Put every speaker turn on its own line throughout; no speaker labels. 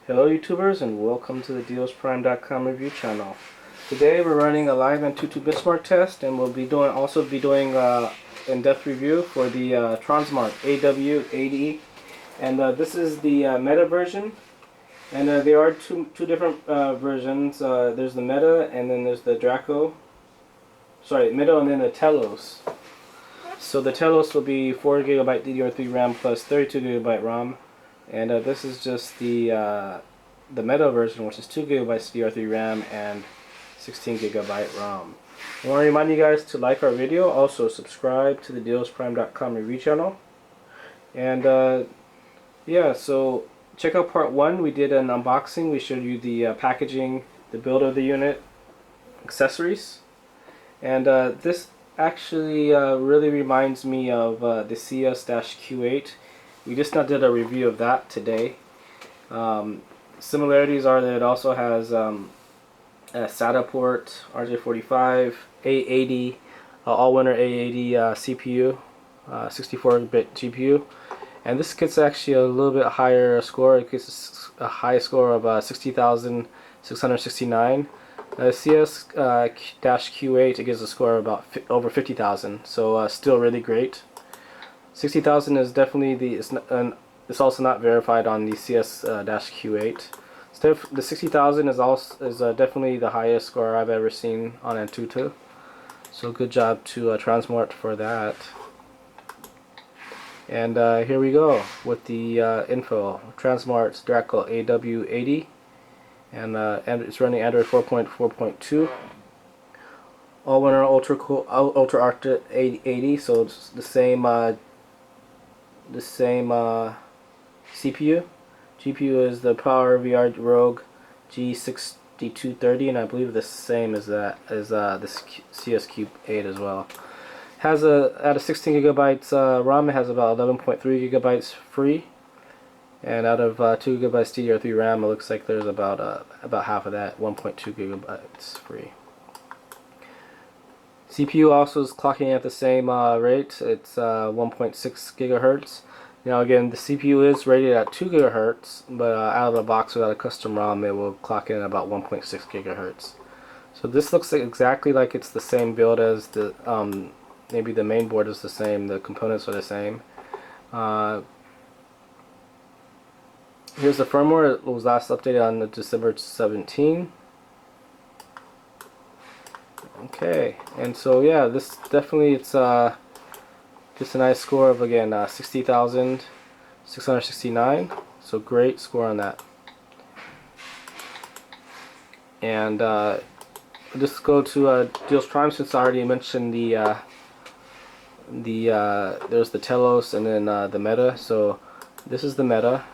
Hello YouTubers and welcome to the dealsprime.com review channel. Today we're running a live Antutu benchmark test and we'll be also be doing in-depth review for the Tronsmart AW80, and this is the meta version, and there are two different versions. There's the meta and then there's the Draco, meta and then the Telos. So the Telos will be 4GB DDR3 RAM plus 32GB ROM. And this is just the meta version, which is 2GB DDR3 RAM and 16GB ROM. I want to remind you guys to like our video, also subscribe to the dealsprime.com review channel. And yeah, so check out part 1. We did an unboxing. We showed you the packaging, the build of the unit, accessories. And this actually really reminds me of the CS-Q8. We just not did a review of that today. Similarities are that it also has a SATA port, RJ45, A80, all-winner A80 CPU, 64-bit GPU, and this gets actually a little bit higher score. It gets a high score of 60,669. CS-Q8 it gives a score of about over 50,000, so still really great. 60,000 is definitely it's also not verified on the CS-Q8. The 60,000 is definitely the highest score I've ever seen on Antutu. So good job to Tronsmart for that. And here we go with the info. Tronsmart Draco AW80, and it's running Android 4.4.2. All-winner Ultra Octa 80, so it's the same CPU. GPU is the Power VR Rogue G6230, and I believe the same as the CS-Q8 as well. Has out of 16GB ROM, it has about 11.3GB free, and out of 2GB DDR3 RAM, it looks like there's about half of that, 1.2GB free. CPU also is clocking at the same rate. It's 1.6 GHz. Now again, the CPU is rated at 2 GHz, but out of the box without a custom ROM, it will clock in about 1.6 GHz. So this looks exactly like it's the same build as the maybe the main board is the same, the components are the same. Here's the firmware. It was last updated on December 17. Okay, and so yeah, this definitely it's just a nice score of, again, 60,669. So great score on that. And just go to Deals Prime, since I already mentioned there's the Telos and then the meta. So this is the meta,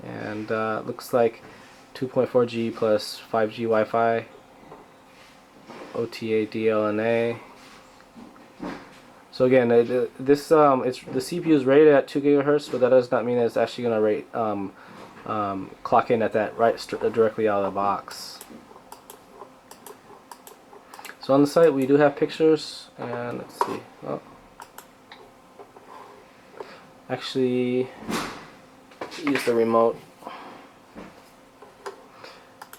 and looks like 2.4G plus 5G Wi-Fi. OTA DLNA. So again, the CPU is rated at 2 GHz, but that does not mean that it's actually going to clock in at that directly out of the box. So on the site we do have pictures, and let's see. Oh, actually, use the remote.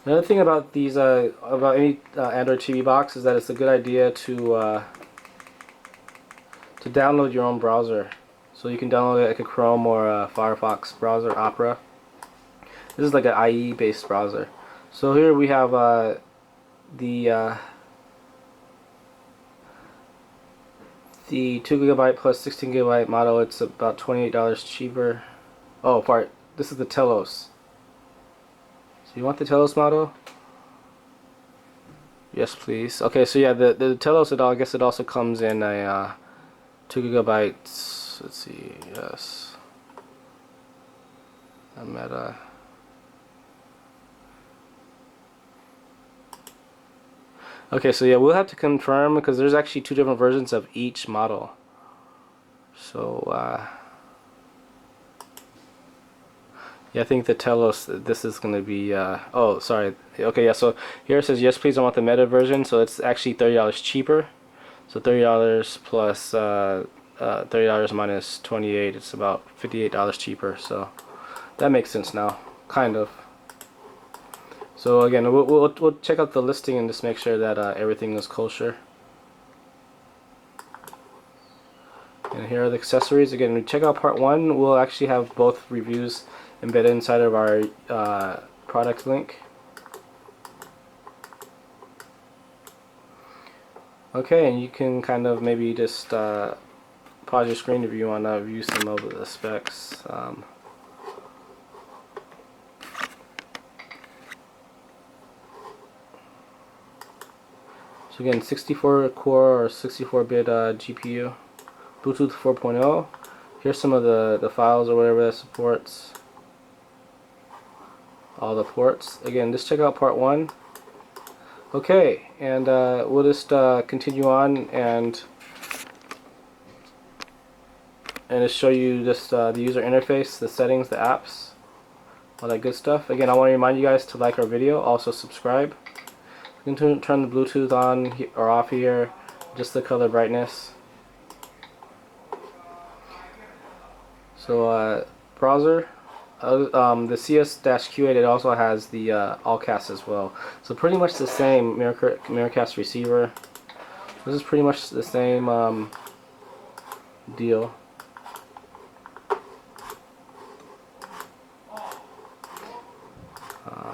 Another thing about these, about any Android TV box, is that it's a good idea to download your own browser. So you can download it like a Chrome or a Firefox browser, Opera. This is like an IE based browser. So here we have the 2GB plus 16GB model. It's about $28 cheaper. Oh, this is the Telos. So you want the Telos model? Yes, please. Okay, so yeah, the Telos, I guess it also comes in a 2GB. Let's see. Yes. A meta. Okay, so yeah, we'll have to confirm, because there's actually two different versions of each model. So yeah, I think the Telos, this is going to be, oh, sorry. Okay, yeah, so here it says, yes, please, I want the meta version, so it's actually $30 cheaper. So $30 plus $30 minus 28, it's about $58 cheaper, so that makes sense now, kind of. So again, we'll check out the listing and just make sure that everything is kosher. And here are the accessories. Again, we check out part 1. We'll actually have both reviews embedded inside of our product link. Okay, and you can kind of maybe just pause your screen if you want to view some of the specs. So again, 64 core or 64-bit GPU, Bluetooth 4.0. Here's some of the files or whatever that supports. All the ports. Again, just check out part 1. Okay, and we'll just continue on and just show you just the user interface, the settings, the apps, all that good stuff. Again, I want to remind you guys to like our video, also subscribe. You can turn the Bluetooth on or off here, just the color brightness. So browser, the CS-Q8, it also has the all-cast as well. So pretty much the same Miracast receiver. This is pretty much the same deal.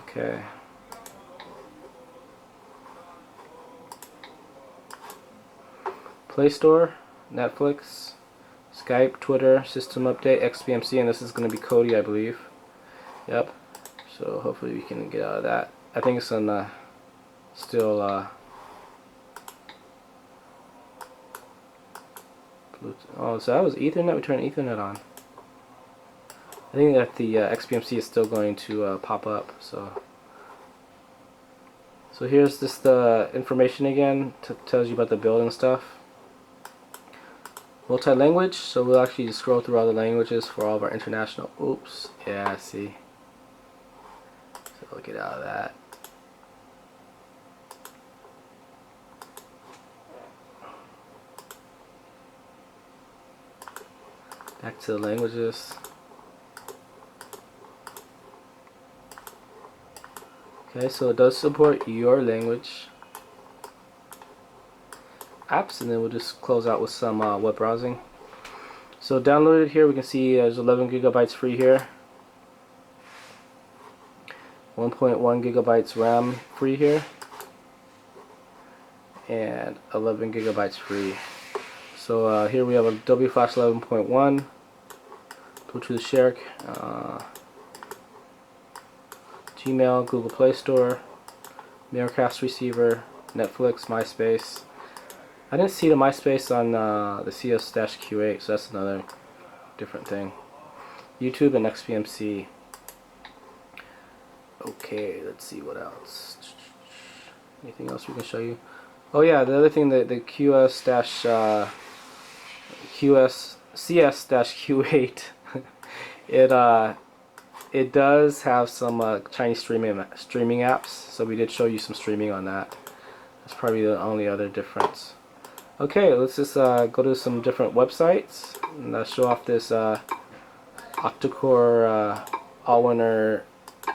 Okay. Play Store, Netflix, Skype, Twitter, System Update, XBMC, and this is going to be Kodi, I believe. Yep. So hopefully we can get out of that. I think it's on still Bluetooth. Oh, so that was Ethernet. We turned Ethernet on. I think that the XBMC is still going to pop up. So here's just the information again. Tells you about the build and stuff. Multi-language, so we'll actually just scroll through all the languages for all of our international. Oops, yeah, see. So we'll get out of that. Back to the languages. Okay, so it does support your language. Apps, and then we'll just close out with some web browsing. So downloaded here, we can see there's 11 gigabytes free here, 1.1 gigabytes RAM free here, and 11 gigabytes free. So here we have a WFlash 11.1, Bluetooth share, Gmail, Google Play Store, Miracast receiver, Netflix, MySpace. I didn't see the MySpace on the CS-Q8, so that's another different thing. YouTube and XBMC. Okay, let's see what else. Anything else we can show you? Oh yeah, the other thing, the CS-Q8, it does have some Chinese streaming apps, so we did show you some streaming on that. That's probably the only other difference. Okay, let's just go to some different websites and show off this octa-core all-winner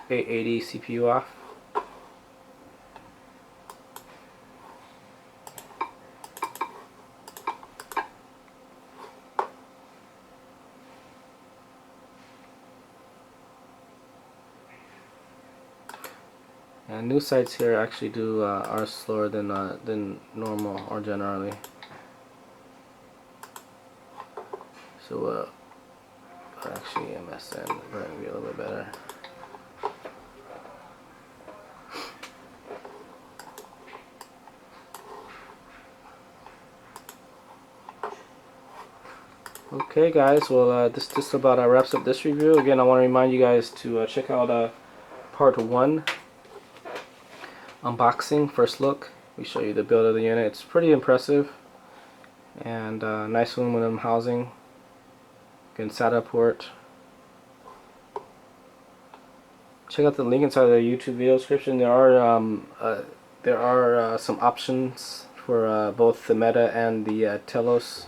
880 CPU off. And new sites here actually are slower than normal or generally. So actually MSN is going to be a little bit better. Okay guys, well this just about wraps up this review. Again, I want to remind you guys to check out part 1 unboxing, first look. We show you the build of the unit. It's pretty impressive, and nice aluminum housing. Again, SATA port. Check out the link inside the YouTube video description. There are some options for both the Meta and the Telos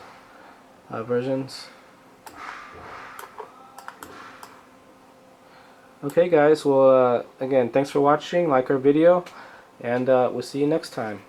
versions. Okay guys, well again, thanks for watching, like our video, and we'll see you next time.